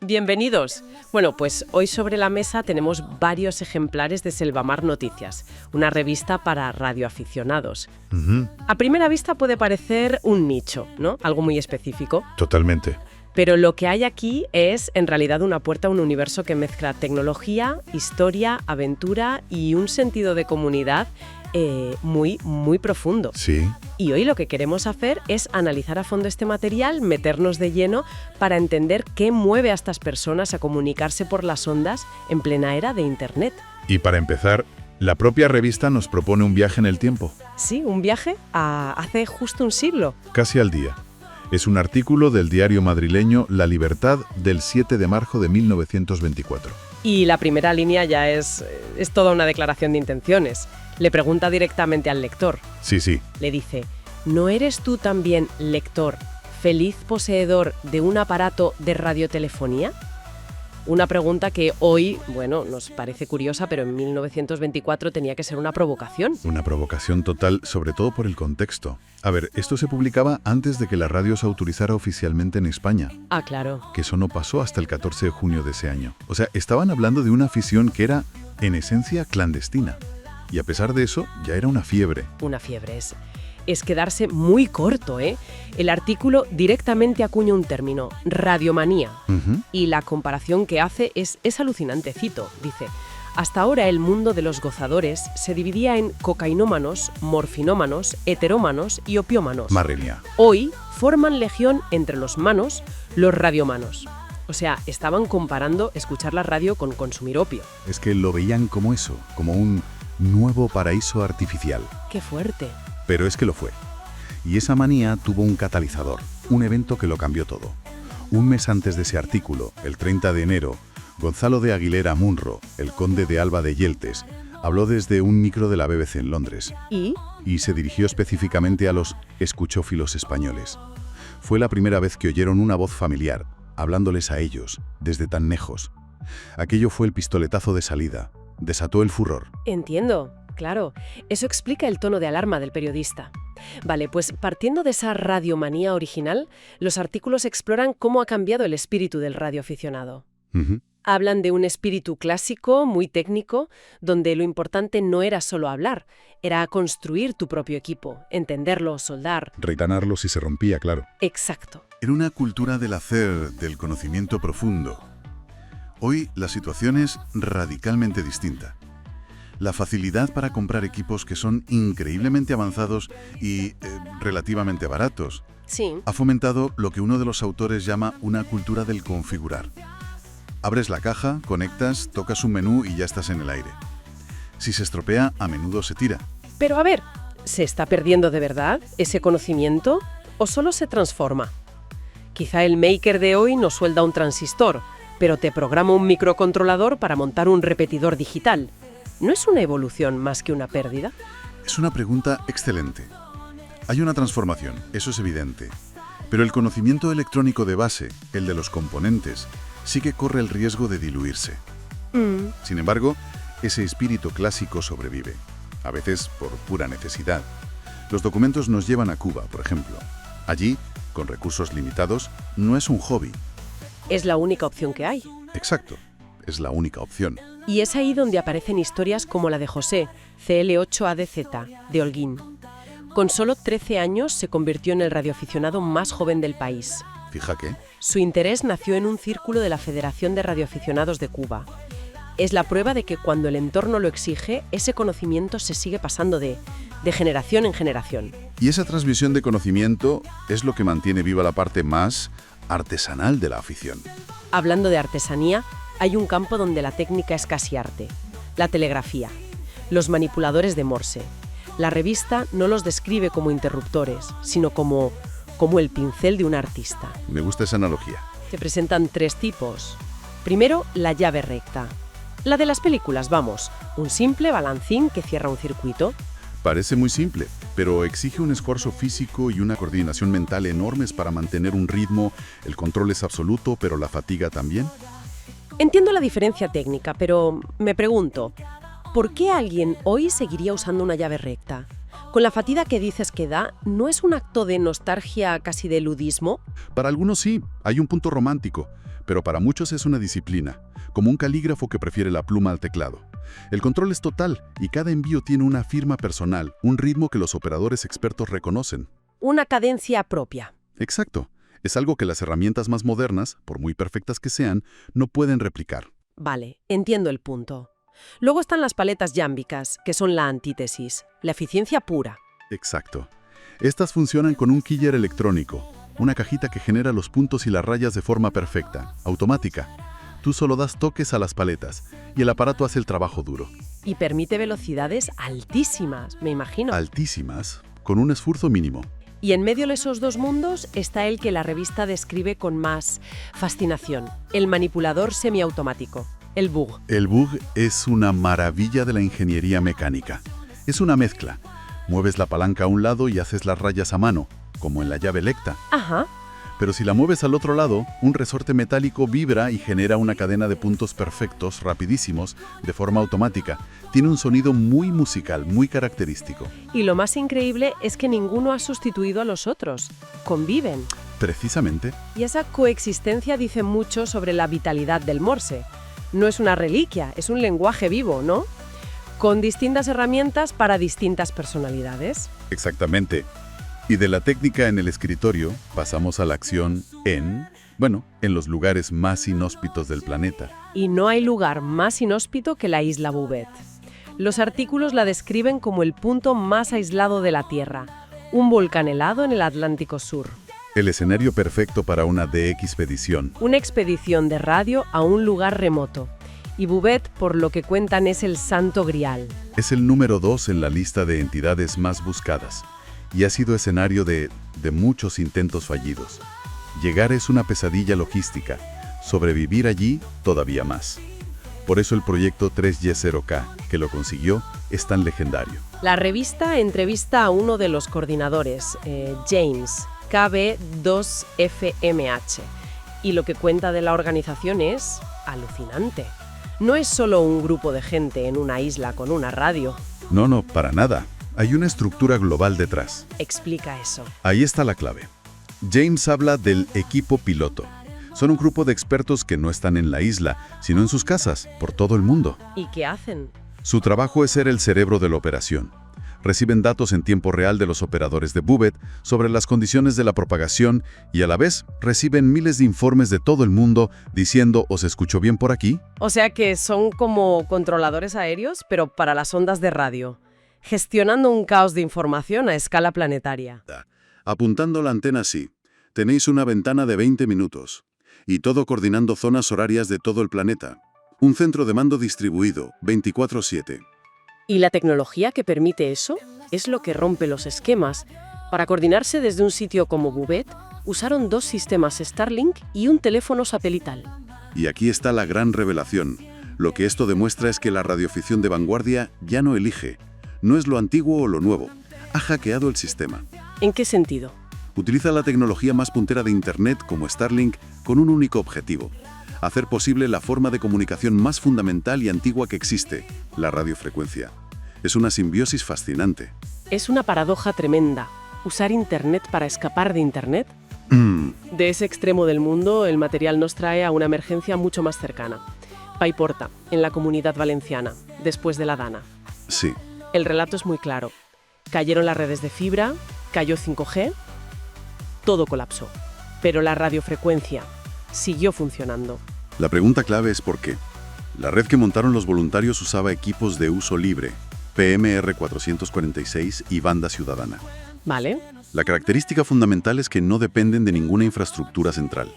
Bienvenidos. Bueno, pues hoy sobre la mesa tenemos varios ejemplares de Selvamar Noticias, una revista para radioaficionados. A primera vista puede parecer un nicho, ¿no? Algo muy específico. Totalmente. Pero lo que hay aquí es, en realidad, una puerta a un universo que mezcla tecnología, historia, aventura y un sentido de comunidad muy, muy profundo. Sí. Y hoy lo que queremos hacer es analizar a fondo este material, meternos de lleno para entender qué mueve a estas personas a comunicarse por las ondas en plena era de Internet. Y para empezar, la propia revista nos propone un viaje en el tiempo. Sí, un viaje a hace justo un siglo. Casi al día. Es un artículo del diario madrileño La Libertad del 7 de marzo de 1924. Y la primera línea ya es toda una declaración de intenciones. Le pregunta directamente al lector. Sí. Le dice, ¿no eres tú también, lector, feliz poseedor de un aparato de radiotelefonía? Una pregunta que hoy, bueno, nos parece curiosa, pero en 1924 tenía que ser una provocación. Una provocación total, sobre todo por el contexto. A ver, esto se publicaba antes de que la radio se autorizara oficialmente en España. Ah, claro. Que eso no pasó hasta el 14 de junio de ese año. O sea, estaban hablando de una afición que era, en esencia, clandestina. Y a pesar de eso, ya era una fiebre. Una fiebre es quedarse muy corto, ¿eh? El artículo directamente acuña un término, radiomanía. Y la comparación que hace es alucinante, cito. Dice, hasta ahora el mundo de los gozadores se dividía en cocainómanos, morfinómanos, heterómanos y opiómanos. Marrelia. Hoy forman legión entre los manos los radiomanos. O sea, estaban comparando escuchar la radio con consumir opio. Es que lo veían como eso, como un nuevo paraíso artificial. ¡Qué fuerte! Pero es que lo fue. Y esa manía tuvo un catalizador, un evento que lo cambió todo. Un mes antes de ese artículo, el 30 de enero, Gonzalo de Aguilera Munro, el conde de Alba de Yeltes, habló desde un micro de la BBC en Londres. Y se dirigió específicamente a los escuchófilos españoles. Fue la primera vez que oyeron una voz familiar, hablándoles a ellos, desde tan lejos. Aquello fue el pistoletazo de salida. Desató el furor. Entiendo, claro. Eso explica el tono de alarma del periodista. Vale, pues partiendo de esa radiomanía original, los artículos exploran cómo ha cambiado el espíritu del radioaficionado. Hablan de un espíritu clásico, muy técnico, donde lo importante no era solo hablar, era construir tu propio equipo, entenderlo, soldar. Reitanarlo si se rompía, claro. Exacto. Era una cultura del hacer, del conocimiento profundo. Hoy la situación es radicalmente distinta. La facilidad para comprar equipos que son increíblemente avanzados y relativamente baratos ha fomentado lo que uno de los autores llama una cultura del configurar. Abres la caja, conectas, tocas un menú y ya estás en el aire. Si se estropea, a menudo se tira. Pero a ver, ¿se está perdiendo de verdad ese conocimiento o solo se transforma? Quizá el maker de hoy no suelda un transistor, pero te programa un microcontrolador para montar un repetidor digital. ¿No es una evolución más que una pérdida? Es una pregunta excelente. Hay una transformación, eso es evidente. Pero el conocimiento electrónico de base, el de los componentes, sí que corre el riesgo de diluirse. Sin embargo, ese espíritu clásico sobrevive, a veces por pura necesidad. Los documentos nos llevan a Cuba, por ejemplo. Allí, con recursos limitados, no es un hobby. Es la única opción que hay. Exacto, es la única opción. Y es ahí donde aparecen historias como la de José, CL8ADZ, de Holguín. Con solo 13 años se convirtió en el radioaficionado más joven del país. Fija que Su interés nació en un círculo de la Federación de Radioaficionados de Cuba. Es la prueba de que cuando el entorno lo exige, ese conocimiento se sigue pasando de generación en generación. Y esa transmisión de conocimiento es lo que mantiene viva la parte más artesanal de la afición. Hablando de artesanía, hay un campo donde la técnica es casi arte. La telegrafía. Los manipuladores de Morse. La revista no los describe como interruptores, sino como el pincel de un artista. Me gusta esa analogía. Te presentan 3 tipos. Primero, la llave recta. La de las películas, vamos. Un simple balancín que cierra un circuito. Parece muy simple, pero exige un esfuerzo físico y una coordinación mental enormes para mantener un ritmo. El control es absoluto, pero la fatiga también. Entiendo la diferencia técnica, pero me pregunto, ¿por qué alguien hoy seguiría usando una llave recta? Con la fatiga que dices que da, ¿no es un acto de nostalgia, casi de ludismo? Para algunos sí, hay un punto romántico, pero para muchos es una disciplina, como un calígrafo que prefiere la pluma al teclado. El control es total y cada envío tiene una firma personal, un ritmo que los operadores expertos reconocen. Una cadencia propia. Exacto. Es algo que las herramientas más modernas, por muy perfectas que sean, no pueden replicar. Vale, entiendo el punto. Luego están las paletas yámbicas, que son la antítesis, la eficiencia pura. Exacto. Estas funcionan con un quiller electrónico, una cajita que genera los puntos y las rayas de forma perfecta, automática. Tú solo das toques a las paletas y el aparato hace el trabajo duro. Y permite velocidades altísimas, me imagino. Altísimas, con un esfuerzo mínimo. Y en medio de esos dos mundos está el que la revista describe con más fascinación, el manipulador semiautomático, el bug. El bug es una maravilla de la ingeniería mecánica. Es una mezcla. Mueves la palanca a un lado y haces las rayas a mano, como en la llave Lecta. Ajá. Pero si la mueves al otro lado, un resorte metálico vibra y genera una cadena de puntos perfectos, rapidísimos, de forma automática. Tiene un sonido muy musical, muy característico. Y lo más increíble es que ninguno ha sustituido a los otros. Conviven. Precisamente. Y esa coexistencia dice mucho sobre la vitalidad del Morse. No es una reliquia, es un lenguaje vivo, ¿no? Con distintas herramientas para distintas personalidades. Exactamente. Y de la técnica en el escritorio, pasamos a la acción en los lugares más inhóspitos del planeta. Y no hay lugar más inhóspito que la isla Bouvet. Los artículos la describen como el punto más aislado de la Tierra, un volcán helado en el Atlántico Sur. El escenario perfecto para una DX-expedición. Una expedición de radio a un lugar remoto. Y Bouvet, por lo que cuentan, es el santo grial. Es el número 2 en la lista de entidades más buscadas. Y ha sido escenario de muchos intentos fallidos. Llegar es una pesadilla logística, sobrevivir allí todavía más. Por eso el proyecto 3Y0K, que lo consiguió, es tan legendario. La revista entrevista a uno de los coordinadores, James, KB2FMH, y lo que cuenta de la organización es alucinante. No es solo un grupo de gente en una isla con una radio. No, para nada. Hay una estructura global detrás. Explica eso. Ahí está la clave. James habla del equipo piloto. Son un grupo de expertos que no están en la isla, sino en sus casas, por todo el mundo. ¿Y qué hacen? Su trabajo es ser el cerebro de la operación. Reciben datos en tiempo real de los operadores de Bouvet sobre las condiciones de la propagación y a la vez reciben miles de informes de todo el mundo diciendo ¿os escucho bien por aquí? O sea que son como controladores aéreos, pero para las ondas de radio, gestionando un caos de información a escala planetaria. Apuntando la antena sí. Tenéis una ventana de 20 minutos. Y todo coordinando zonas horarias de todo el planeta. Un centro de mando distribuido, 24/7. ¿Y la tecnología que permite eso? Es lo que rompe los esquemas. Para coordinarse desde un sitio como Bouvet, usaron 2 sistemas Starlink y un teléfono satelital. Y aquí está la gran revelación. Lo que esto demuestra es que la radioficción de vanguardia ya no elige. No es lo antiguo o lo nuevo. Ha hackeado el sistema. ¿En qué sentido? Utiliza la tecnología más puntera de Internet como Starlink con un único objetivo: hacer posible la forma de comunicación más fundamental y antigua que existe, la radiofrecuencia. Es una simbiosis fascinante. Es una paradoja tremenda. ¿Usar Internet para escapar de Internet? De ese extremo del mundo, el material nos trae a una emergencia mucho más cercana. Paiporta, en la Comunidad Valenciana, después de la Dana. Sí. El relato es muy claro. Cayeron las redes de fibra, cayó 5G, todo colapsó. Pero la radiofrecuencia siguió funcionando. La pregunta clave es ¿por qué? La red que montaron los voluntarios usaba equipos de uso libre, PMR 446 y banda ciudadana. ¿Vale? La característica fundamental es que no dependen de ninguna infraestructura central.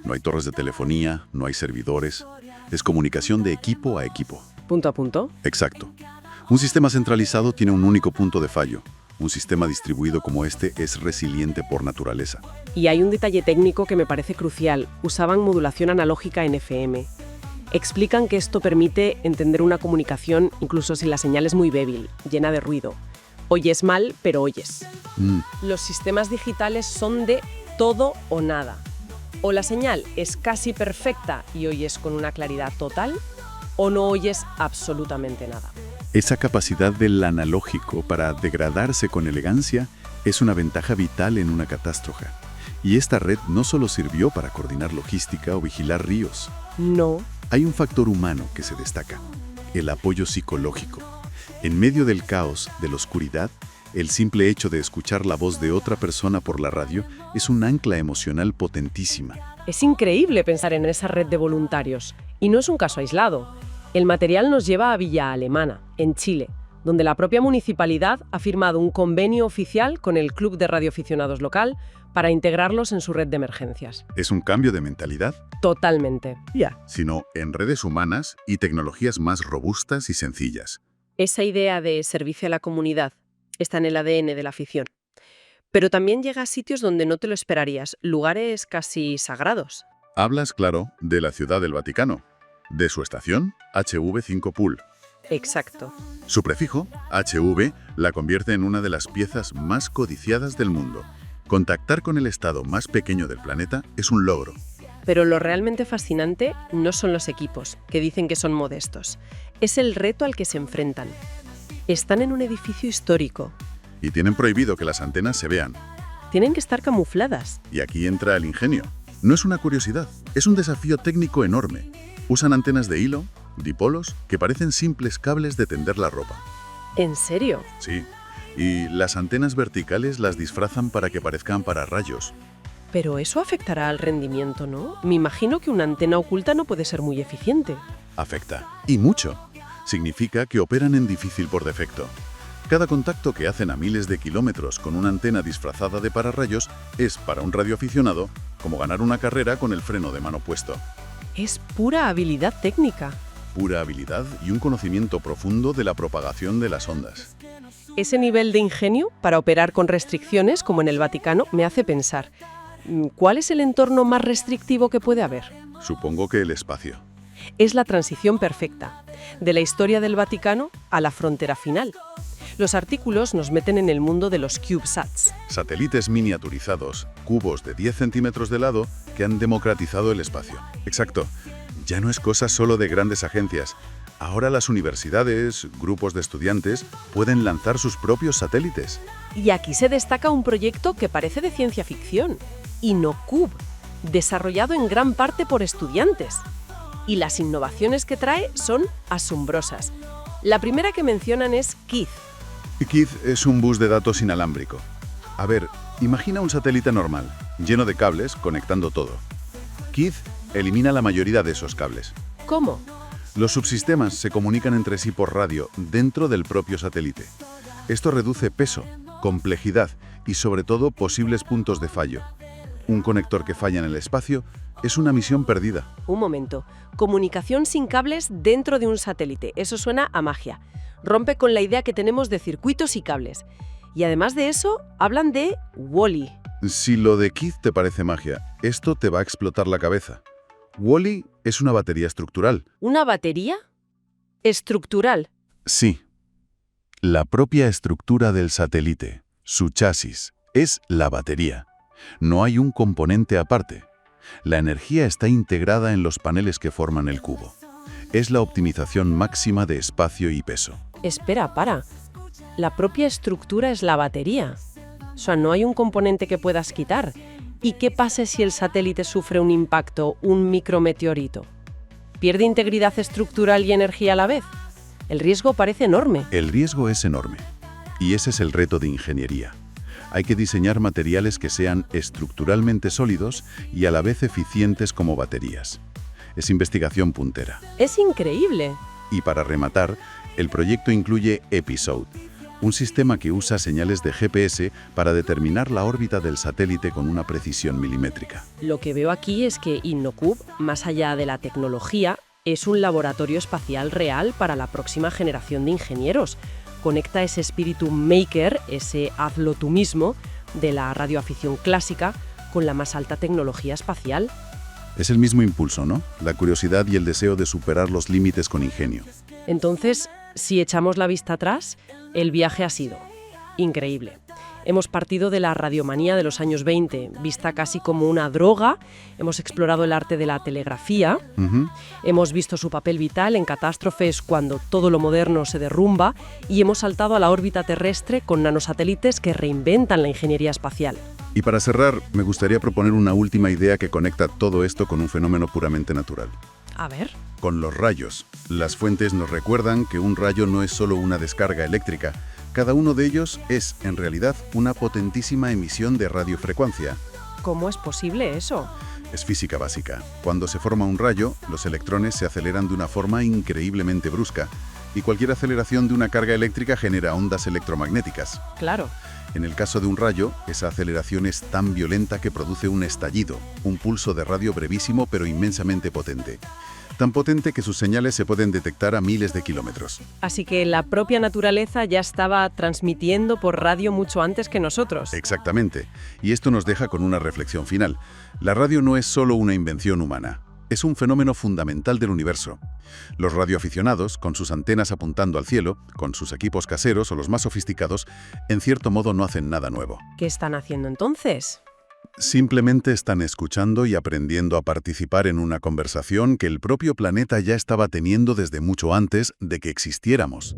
No hay torres de telefonía, no hay servidores. Es comunicación de equipo a equipo. Punto a punto. Exacto. Un sistema centralizado tiene un único punto de fallo. Un sistema distribuido como este es resiliente por naturaleza. Y hay un detalle técnico que me parece crucial. Usaban modulación analógica en FM. Explican que esto permite entender una comunicación incluso si la señal es muy débil, llena de ruido. Oyes mal, pero oyes. Los sistemas digitales son de todo o nada. O la señal es casi perfecta y oyes con una claridad total, o no oyes absolutamente nada. Esa capacidad del analógico para degradarse con elegancia es una ventaja vital en una catástrofe. Y esta red no solo sirvió para coordinar logística o vigilar ríos. No. Hay un factor humano que se destaca, el apoyo psicológico. En medio del caos, de la oscuridad, el simple hecho de escuchar la voz de otra persona por la radio es un ancla emocional potentísima. Es increíble pensar en esa red de voluntarios. Y no es un caso aislado. El material nos lleva a Villa Alemana, en Chile, donde la propia municipalidad ha firmado un convenio oficial con el Club de Radioaficionados local para integrarlos en su red de emergencias. ¿Es un cambio de mentalidad? Totalmente. Sino en redes humanas y tecnologías más robustas y sencillas. Esa idea de servicio a la comunidad está en el ADN de la afición. Pero también llega a sitios donde no te lo esperarías, lugares casi sagrados. Hablas, claro, de la Ciudad del Vaticano, de su estación HV5 Pool. Exacto. Su prefijo, HV, la convierte en una de las piezas más codiciadas del mundo. Contactar con el estado más pequeño del planeta es un logro. Pero lo realmente fascinante no son los equipos, que dicen que son modestos. Es el reto al que se enfrentan. Están en un edificio histórico. Y tienen prohibido que las antenas se vean. Tienen que estar camufladas. Y aquí entra el ingenio. No es una curiosidad, es un desafío técnico enorme. Usan antenas de hilo, dipolos, que parecen simples cables de tender la ropa. ¿En serio? Sí. Y las antenas verticales las disfrazan para que parezcan pararrayos. Pero eso afectará al rendimiento, ¿no? Me imagino que una antena oculta no puede ser muy eficiente. Afecta. Y mucho. Significa que operan en difícil por defecto. Cada contacto que hacen a miles de kilómetros con una antena disfrazada de pararrayos es, para un radioaficionado, como ganar una carrera con el freno de mano puesto. Es pura habilidad técnica. Pura habilidad y un conocimiento profundo de la propagación de las ondas. Ese nivel de ingenio para operar con restricciones, como en el Vaticano, me hace pensar, ¿cuál es el entorno más restrictivo que puede haber? Supongo que el espacio. Es la transición perfecta, de la historia del Vaticano a la frontera final. Los artículos nos meten en el mundo de los CubeSats. Satélites miniaturizados, cubos de 10 centímetros de lado que han democratizado el espacio. Exacto. Ya no es cosa solo de grandes agencias. Ahora las universidades, grupos de estudiantes, pueden lanzar sus propios satélites. Y aquí se destaca un proyecto que parece de ciencia ficción, InnoCube, desarrollado en gran parte por estudiantes. Y las innovaciones que trae son asombrosas. La primera que mencionan es Keith. Keith es un bus de datos inalámbrico. A ver, imagina un satélite normal, lleno de cables, conectando todo. Keith elimina la mayoría de esos cables. ¿Cómo? Los subsistemas se comunican entre sí por radio dentro del propio satélite. Esto reduce peso, complejidad y sobre todo posibles puntos de fallo. Un conector que falla en el espacio es una misión perdida. Un momento. Comunicación sin cables dentro de un satélite. Eso suena a magia. Rompe con la idea que tenemos de circuitos y cables. Y además de eso, hablan de Wall-E. Si lo de Keith te parece magia, esto te va a explotar la cabeza. Wall-E es una batería estructural. ¿Una batería? ¿Estructural? Sí. La propia estructura del satélite, su chasis, es la batería. No hay un componente aparte. La energía está integrada en los paneles que forman el cubo. Es la optimización máxima de espacio y peso. Espera, para. La propia estructura es la batería. O sea, no hay un componente que puedas quitar. ¿Y qué pasa si el satélite sufre un impacto, un micrometeorito? ¿Pierde integridad estructural y energía a la vez? El riesgo parece enorme. El riesgo es enorme. Y ese es el reto de ingeniería. Hay que diseñar materiales que sean estructuralmente sólidos y a la vez eficientes como baterías. Es investigación puntera. Es increíble. Y para rematar, el proyecto incluye Episode, un sistema que usa señales de GPS para determinar la órbita del satélite con una precisión milimétrica. Lo que veo aquí es que InnoCube, más allá de la tecnología, es un laboratorio espacial real para la próxima generación de ingenieros. Conecta ese espíritu maker, ese hazlo tú mismo, de la radioafición clásica con la más alta tecnología espacial. Es el mismo impulso, ¿no? La curiosidad y el deseo de superar los límites con ingenio. Entonces, si echamos la vista atrás, el viaje ha sido increíble. Hemos partido de la radiomanía de los años 20, vista casi como una droga. Hemos explorado el arte de la telegrafía. Hemos visto su papel vital en catástrofes cuando todo lo moderno se derrumba. Y hemos saltado a la órbita terrestre con nanosatélites que reinventan la ingeniería espacial. Y para cerrar, me gustaría proponer una última idea que conecta todo esto con un fenómeno puramente natural. A ver. Con los rayos. Las fuentes nos recuerdan que un rayo no es solo una descarga eléctrica. Cada uno de ellos es, en realidad, una potentísima emisión de radiofrecuencia. ¿Cómo es posible eso? Es física básica. Cuando se forma un rayo, los electrones se aceleran de una forma increíblemente brusca. Y cualquier aceleración de una carga eléctrica genera ondas electromagnéticas. Claro. En el caso de un rayo, esa aceleración es tan violenta que produce un estallido, un pulso de radio brevísimo pero inmensamente potente. Tan potente que sus señales se pueden detectar a miles de kilómetros. Así que la propia naturaleza ya estaba transmitiendo por radio mucho antes que nosotros. Exactamente. Y esto nos deja con una reflexión final. La radio no es solo una invención humana. Es un fenómeno fundamental del universo. Los radioaficionados, con sus antenas apuntando al cielo, con sus equipos caseros o los más sofisticados, en cierto modo no hacen nada nuevo. ¿Qué están haciendo entonces? Simplemente están escuchando y aprendiendo a participar en una conversación que el propio planeta ya estaba teniendo desde mucho antes de que existiéramos.